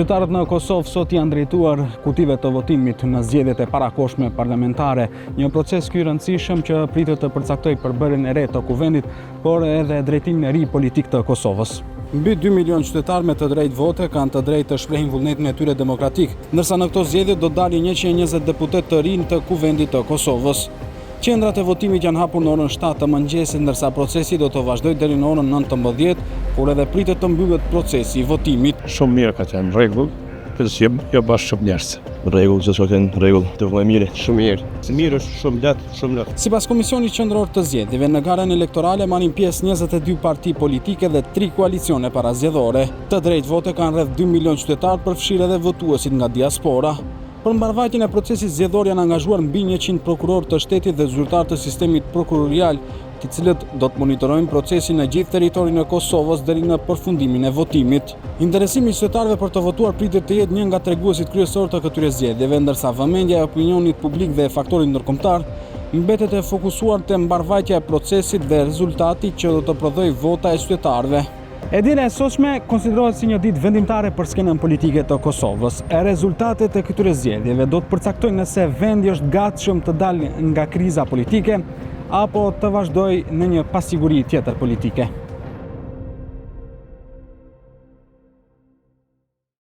Qytetarët në Kosovë sot janë drejtuar kutive të votimit në zgjedhjet e parakohshme parlamentare, një proces ky i rëndësishëm që pritet të përcaktojë përbërjen e re të kuvendit, por edhe drejtimin e ri politik të Kosovës. Mbi 2 milion qytetarë me të drejtë vote kanë të drejtë të shprehin vullnetin e tyre demokratik, ndërsa në këto zgjedhje do dalin 120 deputet të rinj të kuvendit të Kosovës. Qendrat e votimit janë hapur në orën 7 të mëngjesit, ndërsa procesi do të vazhdojë deri në orën 19, por edhe pritet të mbyllet procesi i votimit. Shumë mirë ka qenë rregull, përsëri jo bashkë shumë njerëz. Rregull, që kanë rregull, të vëmë mirë, shumë mirë. Si mirë është shumë lehtë. Sipas Komisionit Qendror të Zgjedhjeve, në garën elektorale marrin pjesë 22 parti politike dhe 3 koalicione parazgjedhore. Të drejtë vote kanë rreth 2 milion qytetarë, përfshirë edhe votuesit nga diaspora. Për mbarvajtjen e procesit zgjedhor janë angazhuar mbi 100 prokurorë të shtetit dhe zyrtarë të sistemit prokurorial, të cilët do të monitorojnë procesin në gjithë territorin e Kosovës deri në përfundimin e votimit. Interesimi i qytetarëve për të votuar pritet të jetë një nga treguesit kryesor të këtyre zgjedhjeve, ndërsa vëmendja e opinionit publik dhe faktorit ndërkombëtar mbetet e fokusuar te mbarvajtja e procesit dhe rezultati që do të prodhojë vota e qytetarëve. E dita e sotshme konsiderohet si një ditë vendimtare për skenën politike të Kosovës. Rezultatet e këtyre zgjedhjeve do të përcaktojnë nëse vendi është gatshëm të dalë nga kriza politike apo të vazhdojë në një pasiguri tjetër politike.